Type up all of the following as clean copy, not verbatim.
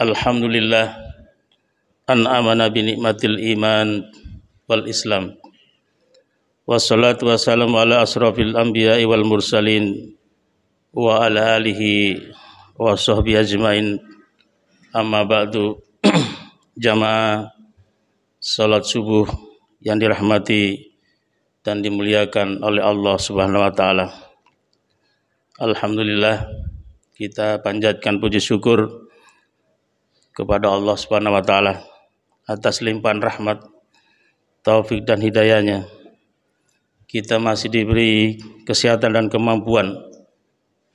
Alhamdulillah an'amana bi nikmatil iman wal islam. Wassalatu wassalamu ala asrafil anbiya'i wal mursalin wa ala alihi wa sahbihi ajmain. Amma ba'du. Jamaah salat subuh yang dirahmati dan dimuliakan oleh Allah Subhanahu wa taala. Alhamdulillah, kita panjatkan puji syukur kepada Allah Subhanahu wa taala atas limpahan rahmat, taufik dan hidayahnya. Kita masih diberi kesehatan dan kemampuan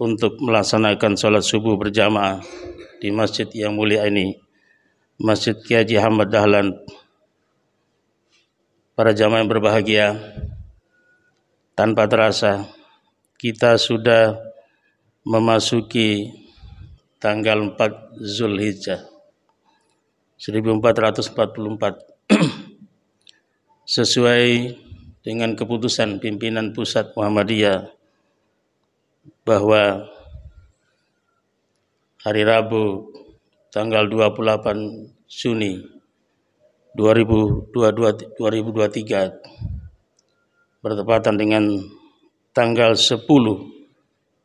untuk melaksanakan sholat subuh berjamaah di masjid yang mulia ini, Masjid Kiai Haji Ahmad Dahlan. Para jamaah yang berbahagia, tanpa terasa kita sudah memasuki tanggal 4 Zulhijjah 1444 sesuai dengan keputusan pimpinan pusat Muhammadiyah bahwa hari Rabu tanggal 28 Juni 2023 bertepatan dengan tanggal 10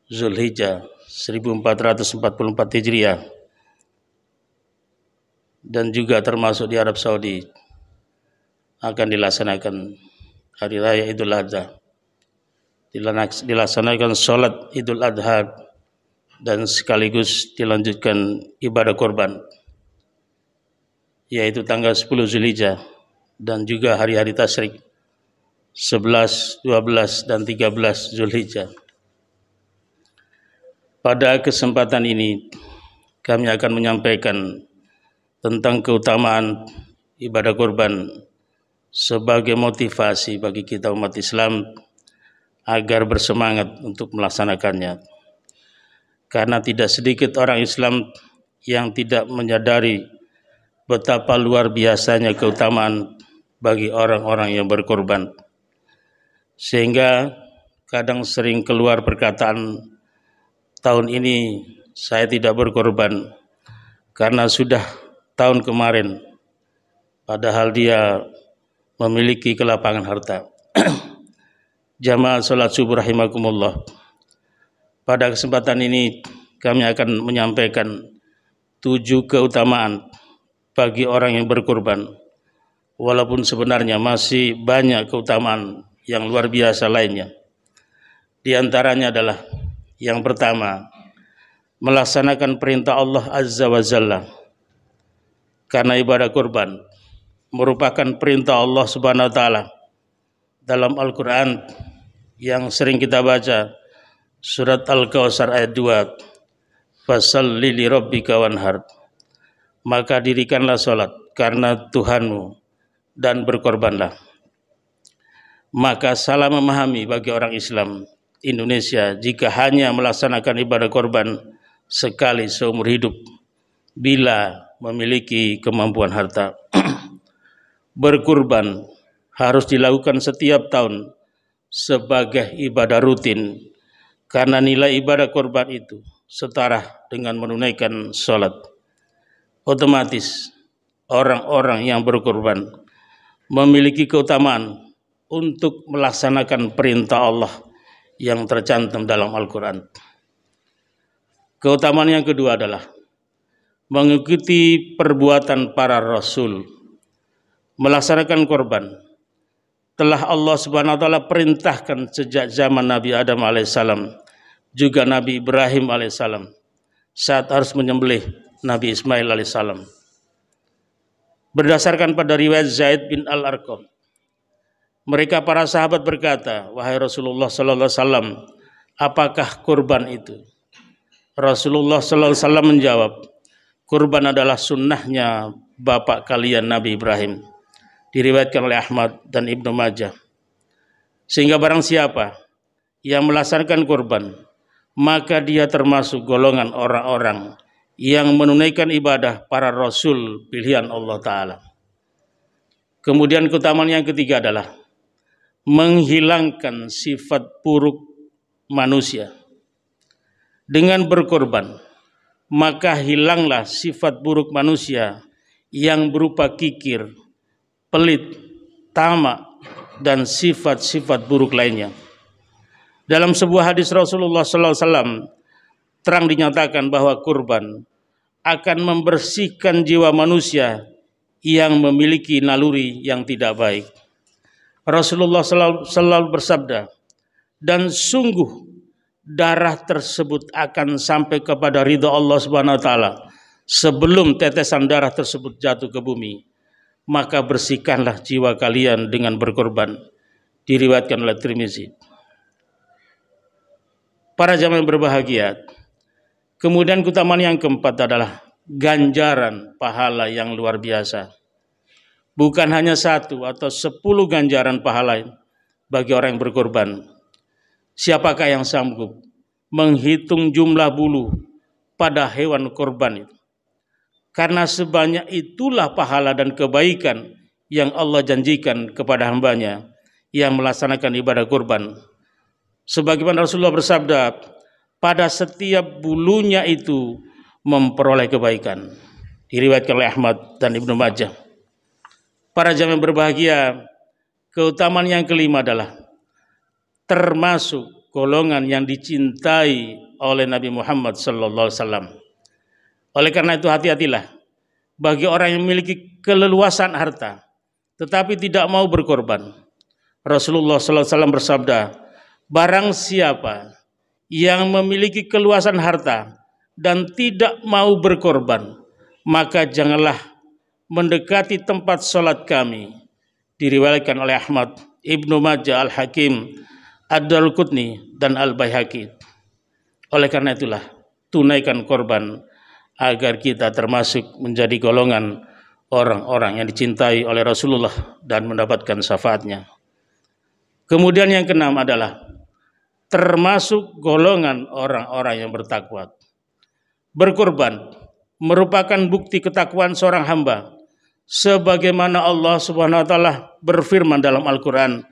Zulhijjah 1444 Hijriah dan juga termasuk di Arab Saudi akan dilaksanakan hari raya Idul Adha, dilaksanakan sholat Idul Adha dan sekaligus dilanjutkan ibadah korban, yaitu tanggal 10 Zulhijjah dan juga hari-hari tasyrik 11, 12, dan 13 Zulhijjah. Pada kesempatan ini kami akan menyampaikan tentang keutamaan ibadah korban sebagai motivasi bagi kita umat Islam agar bersemangat untuk melaksanakannya. Karena tidak sedikit orang Islam yang tidak menyadari betapa luar biasanya keutamaan bagi orang-orang yang berkorban. Sehingga kadang sering keluar perkataan, tahun ini saya tidak berkorban karena sudah tahun kemarin, padahal dia memiliki kelapangan harta. Jamaah salat subuh rahimakumullah. Pada kesempatan ini kami akan menyampaikan 7 keutamaan bagi orang yang berkorban. Walaupun sebenarnya masih banyak keutamaan yang luar biasa lainnya. Di antaranya adalah yang pertama, melaksanakan perintah Allah Azza wa Jalla. Karena ibadah kurban merupakan perintah Allah Subhanahu wa taala dalam Al-Qur'an yang sering kita baca, surat Al-Kautsar ayat 2, fasholli li rabbika wanhar, maka dirikanlah salat karena Tuhanmu dan berkorbanlah. Maka salah memahami bagi orang Islam Indonesia jika hanya melaksanakan ibadah korban sekali seumur hidup bila memiliki kemampuan harta. Berkurban harus dilakukan setiap tahun sebagai ibadah rutin karena nilai ibadah korban itu setara dengan menunaikan sholat. Otomatis orang-orang yang berkorban memiliki keutamaan untuk melaksanakan perintah Allah yang tercantum dalam Al-Quran. Keutamaan yang kedua adalah mengikuti perbuatan para rasul. Melaksanakan korban telah Allah Subhanahu wa taala perintahkan sejak zaman Nabi Adam alaihissalam, juga Nabi Ibrahim alaihissalam saat harus menyembelih Nabi Ismail alaihissalam. Berdasarkan pada riwayat Zaid bin Al-Arqam, mereka para sahabat berkata, wahai Rasulullah sallallahu alaihi wasallam, apakah kurban itu? Rasulullah sallallahu alaihi wasallam menjawab, kurban adalah sunnahnya bapak kalian Nabi Ibrahim. Diriwayatkan oleh Ahmad dan Ibnu Majah. Sehingga barang siapa yang melaksanakan kurban, maka dia termasuk golongan orang-orang yang menunaikan ibadah para rasul pilihan Allah Ta'ala. Kemudian keutamaan yang ketiga adalah menghilangkan sifat buruk manusia dengan berkorban, maka hilanglah sifat buruk manusia yang berupa kikir, pelit, tamak, dan sifat-sifat buruk lainnya. Dalam sebuah hadis Rasulullah SAW terang dinyatakan bahwa kurban akan membersihkan jiwa manusia yang memiliki naluri yang tidak baik. Rasulullah selalu bersabda, dan sungguh darah tersebut akan sampai kepada ridha Allah Subhanahu wa taala sebelum tetesan darah tersebut jatuh ke bumi. Maka bersihkanlah jiwa kalian dengan berkorban. Diriwayatkan oleh Tirmizi. Para jamaah yang berbahagia, kemudian keutamaan yang keempat adalah ganjaran pahala yang luar biasa. Bukan hanya 1 atau 10 ganjaran pahala bagi orang yang berkorban. Siapakah yang sanggup menghitung jumlah bulu pada hewan korban itu? Karena sebanyak itulah pahala dan kebaikan yang Allah janjikan kepada hambanya yang melaksanakan ibadah kurban. Sebagaimana Rasulullah bersabda, pada setiap bulunya itu memperoleh kebaikan. Diriwayatkan oleh Ahmad dan Ibnu Majah. Para jamaah yang berbahagia, keutamaan yang kelima adalah termasuk golongan yang dicintai oleh Nabi Muhammad SAW. Oleh karena itu hati-hatilah bagi orang yang memiliki keleluasan harta tetapi tidak mau berkorban. Rasulullah SAW bersabda, barang siapa yang memiliki keluasan harta dan tidak mau berkorban, maka janganlah mendekati tempat sholat kami. Diriwayatkan oleh Ahmad, Ibnu Majah, Al-Hakim, Ad-Darqutni, dan Al-Baihaqi. Oleh karena itulah tunaikan korban agar kita termasuk menjadi golongan orang-orang yang dicintai oleh Rasulullah dan mendapatkan syafaatnya. Kemudian yang keenam adalah termasuk golongan orang-orang yang bertakwa. Berkorban merupakan bukti ketakwaan seorang hamba, sebagaimana Allah Subhanahu wa taala berfirman dalam Al-Qur'an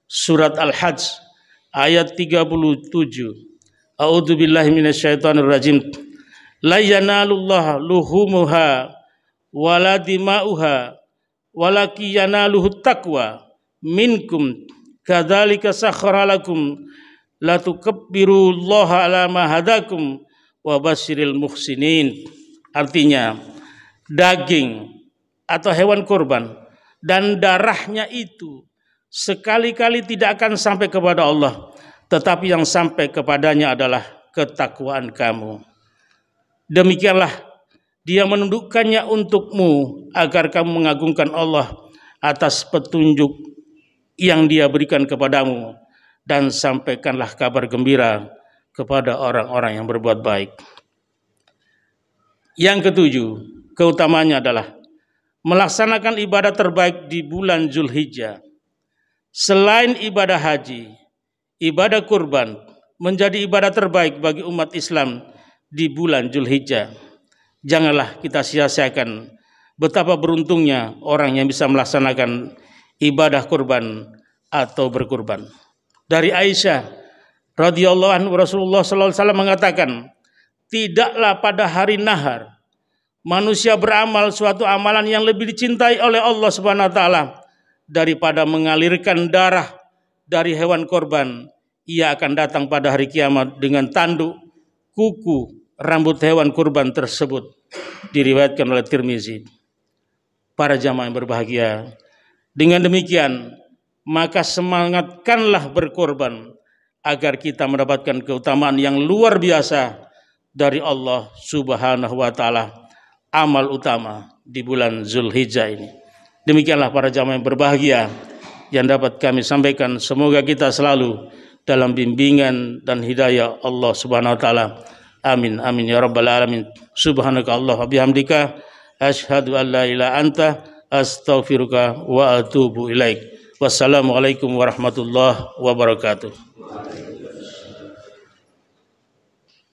surat Al-Hajj ayat 37. A'udzubillahi minasyaitonirrajim. La yanalullah luhumuha wala dima'uha walaki yanaluhu taqwa minkum kadzalika sakhkhara lakum la tukabbirullaha ala ma hadakum wa basyiril muhsinin. Artinya, daging atau hewan kurban dan darahnya itu sekali-kali tidak akan sampai kepada Allah, tetapi yang sampai kepadanya adalah ketakwaan kamu. Demikianlah Dia menundukkannya untukmu agar kamu mengagungkan Allah atas petunjuk yang Dia berikan kepadamu, dan sampaikanlah kabar gembira kepada orang-orang yang berbuat baik. Yang ketujuh, keutamanya adalah melaksanakan ibadah terbaik di bulan Zulhijjah. Selain ibadah haji, ibadah kurban menjadi ibadah terbaik bagi umat Islam di bulan Zulhijjah. Janganlah kita sia-siakan betapa beruntungnya orang yang bisa melaksanakan ibadah kurban atau berkurban. Dari Aisyah radhiyallahu anha, Rasulullah sallallahu alaihi wasallam mengatakan, tidaklah pada hari nahar manusia beramal suatu amalan yang lebih dicintai oleh Allah Subhanahu wa taala daripada mengalirkan darah dari hewan korban. Ia akan datang pada hari kiamat dengan tanduk, kuku, rambut hewan kurban tersebut. Diriwayatkan oleh Tirmizi. Para jamaah yang berbahagia, dengan demikian maka semangatkanlah berkorban agar kita mendapatkan keutamaan yang luar biasa dari Allah Subhanahu wa taala, amal utama di bulan Zulhijjah ini. Demikianlah para jamaah yang berbahagia yang dapat kami sampaikan. Semoga kita selalu dalam bimbingan dan hidayah Allah Subhanahu wa taala. Amin amin ya rabbal alamin. Subhanaka Allah wa bihamdika asyhadu an la ilaha anta astaghfiruka wa atubu ilaik. Wassalamualaikum warahmatullahi wabarakatuh.